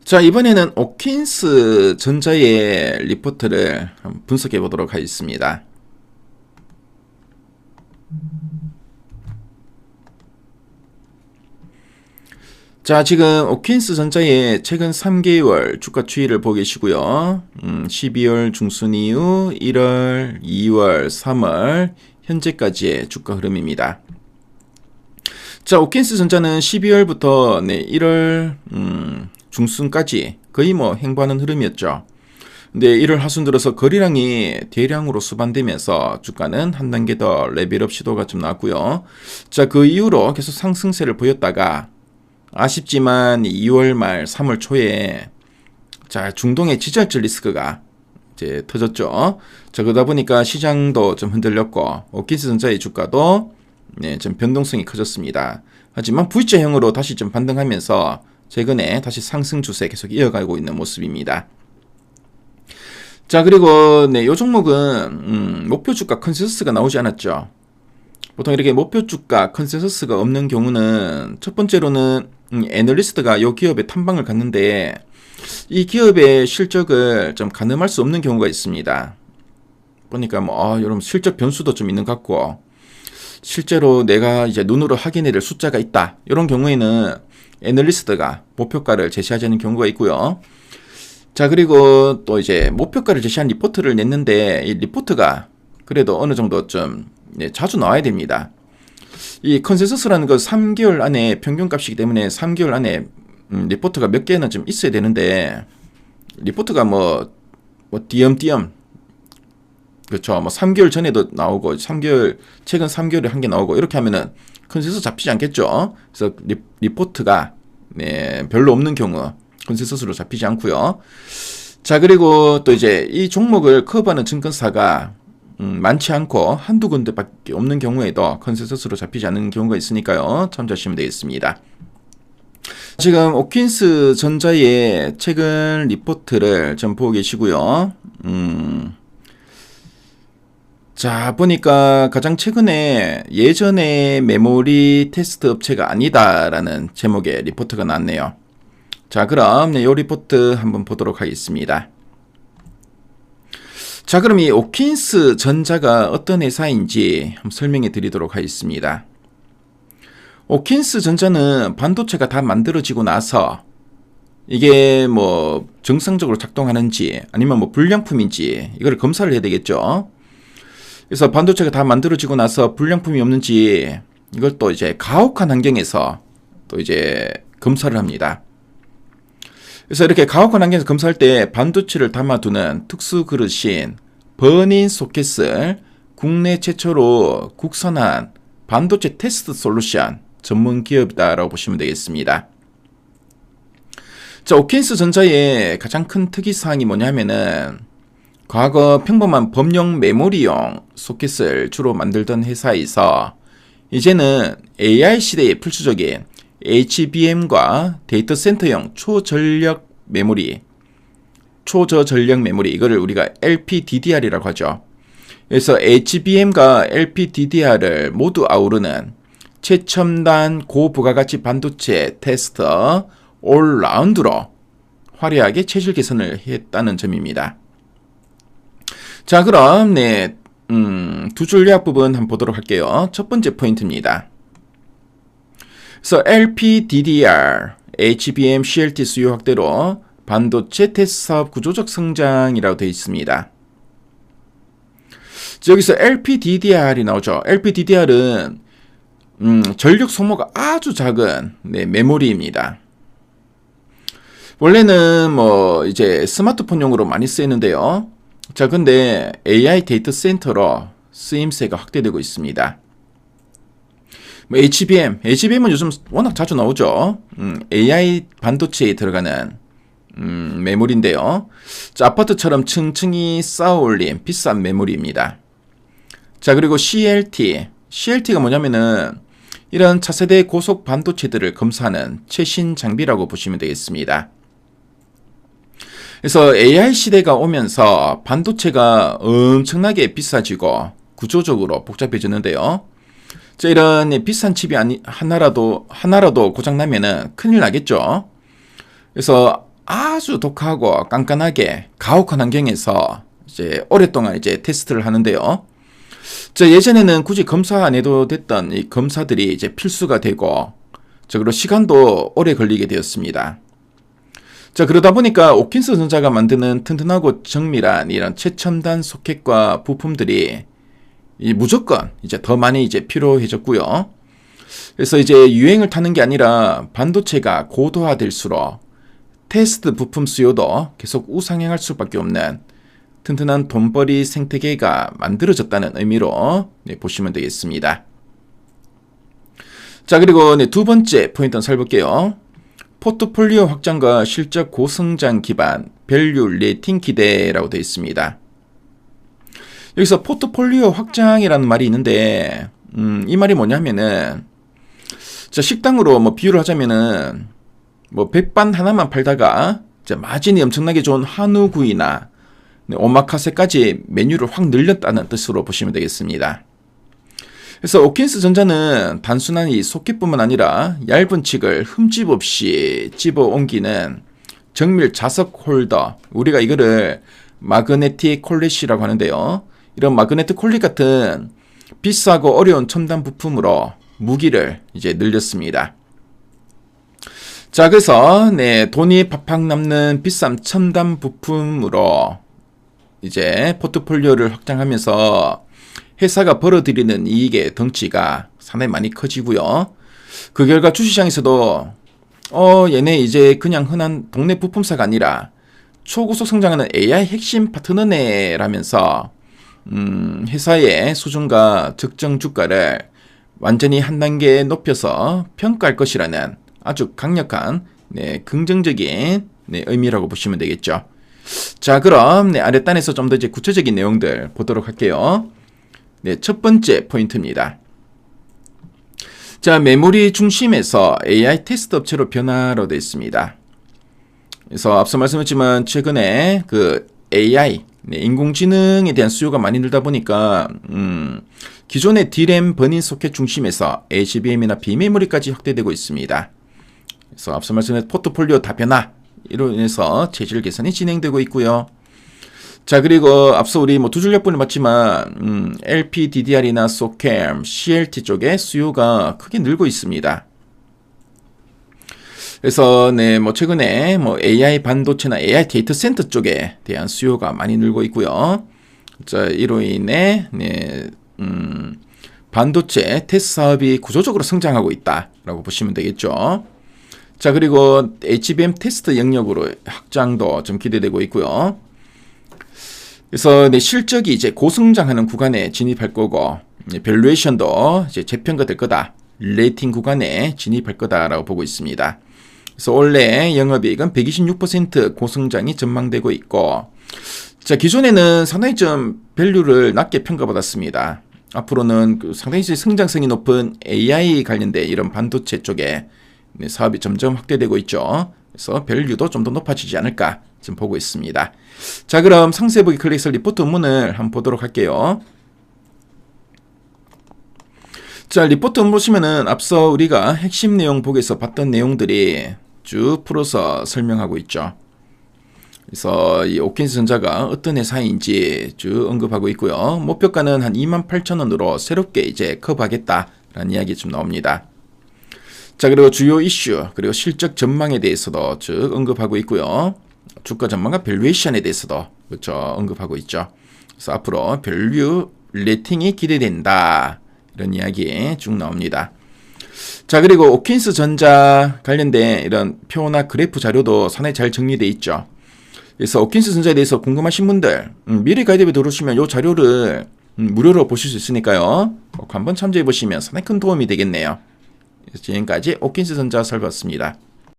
자, 이번에는 오킨스 전자의 리포트를 한번 분석해 보도록 하겠습니다. 자, 지금 오킨스 전자의 최근 3개월 주가 추이를 보고 계시고요. 12월 중순 이후 1월, 2월, 3월 현재까지의 주가 흐름입니다. 자, 오킨스 전자는 12월부터 1월 중순까지 거의 행보하는 흐름이었죠. 근데 1월 하순 들어서 거래량이 대량으로 수반되면서 주가는 한 단계 더 레벨업 시도가 좀 나왔고요. 자, 그 이후로 계속 상승세를 보였다가 아쉽지만 2월 말 3월 초에 자, 중동의 지정학적 리스크가 이제 터졌죠. 자, 그러다 보니까 시장도 좀 흔들렸고 오킨스 전자의 주가도 좀 변동성이 커졌습니다. 하지만 V자형으로 다시 좀 반등하면서 최근에 다시 상승 추세 계속 이어가고 있는 모습입니다. 자, 그리고 이 종목은 목표 주가 컨센서스가 나오지 않았죠. 보통 이렇게 목표 주가 컨센서스가 없는 경우는 첫 번째로는 애널리스트가 이 기업에 탐방을 갔는데 이 기업의 실적을 좀 가늠할 수 없는 경우가 있습니다. 보니까 여러분 실적 변수도 좀 있는 것 같고 실제로 내가 이제 눈으로 확인해야 될 숫자가 있다. 이런 경우에는 애널리스트가 목표가를 제시하지 않는 경우가 있고요. 자, 그리고 또 이제 목표가를 제시한 리포트를 냈는데 이 리포트가 그래도 어느 정도 좀 자주 나와야 됩니다. 이 컨센서스라는 거 3개월 안에 평균값이기 때문에 3개월 안에 리포트가 몇 개는 좀 있어야 되는데 리포트가 띄엄띄엄 그렇죠. 3개월 전에도 나오고 최근 3개월에 한 개 나오고 이렇게 하면은 컨센서스 잡히지 않겠죠. 그래서 리포트가 별로 없는 경우 컨센서스로 잡히지 않고요. 자, 그리고 또 이제 이 종목을 커버하는 증권사가 많지 않고 한두 군데밖에 없는 경우에도 컨센서스로 잡히지 않는 경우가 있으니까요. 참조하시면 되겠습니다. 지금 오킨스 전자의 최근 리포트를 좀 보고 계시고요. 자, 보니까 가장 최근에 예전에 메모리 테스트 업체가 아니다라는 제목의 리포트가 나왔네요. 자, 그럼 이 리포트 한번 보도록 하겠습니다. 자, 그럼 이 오킨스 전자가 어떤 회사인지 한번 설명해 드리도록 하겠습니다. 오킨스 전자는 반도체가 다 만들어지고 나서 이게 정상적으로 작동하는지 아니면 불량품인지 이걸 검사를 해야 되겠죠. 그래서 반도체가 다 만들어지고 나서 불량품이 없는지 이걸 또 이제 가혹한 환경에서 또 이제 검사를 합니다. 그래서 이렇게 가혹한 환경에서 검사할 때 반도체를 담아두는 특수 그릇인 버닌 소켓을 국내 최초로 국산한 반도체 테스트 솔루션 전문 기업이다라고 보시면 되겠습니다. 자, 오킨스 전자의 가장 큰 특이사항이 뭐냐면은 과거 평범한 범용 메모리용 소켓을 주로 만들던 회사에서 이제는 AI 시대의 필수적인 HBM과 데이터 센터용 초저전력 메모리 이거를 우리가 LPDDR이라고 하죠. 그래서 HBM과 LPDDR을 모두 아우르는 최첨단 고부가가치 반도체 테스터 올라운드로 화려하게 체질 개선을 했다는 점입니다. 자, 그럼 두 줄 요약 부분 한번 보도록 할게요. 첫 번째 포인트입니다. 그래서 LPDDR, HBM, CLT 수요 확대로 반도체 테스트 사업 구조적 성장이라고 되어 있습니다. 여기서 LPDDR이 나오죠. LPDDR은 전력 소모가 아주 작은 메모리입니다. 원래는 이제 스마트폰용으로 많이 쓰이는데요. 자, 근데 AI 데이터 센터로 쓰임새가 확대되고 있습니다. HBM은 요즘 워낙 자주 나오죠. AI 반도체에 들어가는 메모리인데요. 자, 아파트처럼 층층이 쌓아 올린 비싼 메모리입니다. 자, 그리고 CLT가 뭐냐면은 이런 차세대 고속 반도체들을 검사하는 최신 장비라고 보시면 되겠습니다. 그래서 AI 시대가 오면서 반도체가 엄청나게 비싸지고 구조적으로 복잡해지는데요. 자, 이런 비싼 칩이 하나라도 고장나면은 큰일 나겠죠. 그래서 아주 독하고 깐깐하게 가혹한 환경에서 이제 오랫동안 이제 테스트를 하는데요. 예전에는 굳이 검사 안 해도 됐던 이 검사들이 이제 필수가 되고, 그리고 시간도 오래 걸리게 되었습니다. 그러다 보니까 오킨스 전자가 만드는 튼튼하고 정밀한 이런 최첨단 소켓과 부품들이 무조건 이제 더 많이 이제 필요해졌고요. 그래서 이제 유행을 타는 게 아니라 반도체가 고도화될수록 테스트 부품 수요도 계속 우상향할 수밖에 없는 튼튼한 돈벌이 생태계가 만들어졌다는 의미로 보시면 되겠습니다. 그리고 두 번째 포인트는 살펴볼게요. 포트폴리오 확장과 실적 고성장 기반 밸류 레이팅 기대라고 되어 있습니다. 여기서 포트폴리오 확장이라는 말이 있는데 이 말이 뭐냐면은 식당으로 뭐 비유를 하자면은 뭐 백반 하나만 팔다가 마진이 엄청나게 좋은 한우구이나 오마카세까지 메뉴를 확 늘렸다는 뜻으로 보시면 되겠습니다. 그래서 오킨스 전자는 단순한 이 소켓뿐만 아니라 얇은 칙을 흠집 없이 집어 옮기는 정밀 자석 홀더, 우리가 이거를 마그네틱 콜릿이라고 하는데요. 이런 마그네틱 콜릿 같은 비싸고 어려운 첨단 부품으로 무기를 이제 늘렸습니다. 그래서 돈이 팍팍 남는 비싼 첨단 부품으로 이제 포트폴리오를 확장하면서 회사가 벌어들이는 이익의 덩치가 상당히 많이 커지고요. 그 결과 주시장에서도 얘네 이제 그냥 흔한 동네 부품사가 아니라 초고속 성장하는 AI 핵심 파트너네 라면서 회사의 수준과 적정 주가를 완전히 한 단계 높여서 평가할 것이라는 아주 강력한 긍정적인 의미라고 보시면 되겠죠. 그럼 아랫단에서 좀 더 이제 구체적인 내용들 보도록 할게요. 첫 번째 포인트입니다. 메모리 중심에서 AI 테스트 업체로 변화로 되어 있습니다. 그래서 앞서 말씀했지만 최근에 그 AI, 인공지능에 대한 수요가 많이 늘다 보니까 기존의 D램 버닝 소켓 중심에서 HBM이나 비메모리까지 확대되고 있습니다. 그래서 앞서 말씀드린 포트폴리오 다변화, 이로 인해서 체질 개선이 진행되고 있고요. 그리고 앞서 우리 두 줄 약분을 봤지만 LPDDR이나 SOCAM, CLT 쪽에 수요가 크게 늘고 있습니다. 그래서 최근에 AI 반도체나 AI 데이터 센터 쪽에 대한 수요가 많이 늘고 있고요. 이로 인해 반도체 테스트 사업이 구조적으로 성장하고 있다라고 보시면 되겠죠. 그리고 HBM 테스트 영역으로 확장도 좀 기대되고 있고요. 그래서 실적이 이제 고성장하는 구간에 진입할 거고, 밸류에이션도 이제 재평가될 거다, 레이팅 구간에 진입할 거다라고 보고 있습니다. 그래서 올해 영업이익은 126% 고성장이 전망되고 있고, 기존에는 상당히 좀 밸류를 낮게 평가받았습니다. 앞으로는 상당히 성장성이 높은 AI 관련된 이런 반도체 쪽에 사업이 점점 확대되고 있죠. 그래서 밸류도 좀 더 높아지지 않을까 지금 보고 있습니다. 그럼 상세 보기 클릭해서 리포트 원문을 한번 보도록 할게요. 리포트 원문 보시면은 앞서 우리가 핵심 내용 보기에서 봤던 내용들이 쭉 풀어서 설명하고 있죠. 그래서 이 오킨스 전자가 어떤 회사인지 쭉 언급하고 있고요. 목표가는 한 28,000원으로 새롭게 이제 커버하겠다라는 이야기 좀 나옵니다. 그리고 주요 이슈, 그리고 실적 전망에 대해서도 쭉 언급하고 있고요. 주가 전망과 밸류에이션에 대해서도 그렇죠, 언급하고 있죠. 그래서 앞으로 밸류 레이팅이 기대된다, 이런 이야기 쭉 나옵니다. 그리고 오킨스 전자 관련된 이런 표나 그래프 자료도 상당히 잘 정리되어 있죠. 그래서 오킨스 전자에 대해서 궁금하신 분들 미리 가이드에 들어오시면 이 자료를 무료로 보실 수 있으니까요. 꼭 한번 참조해 보시면 상당히 큰 도움이 되겠네요. 지금까지 오킨스 전자 살펴봤습니다.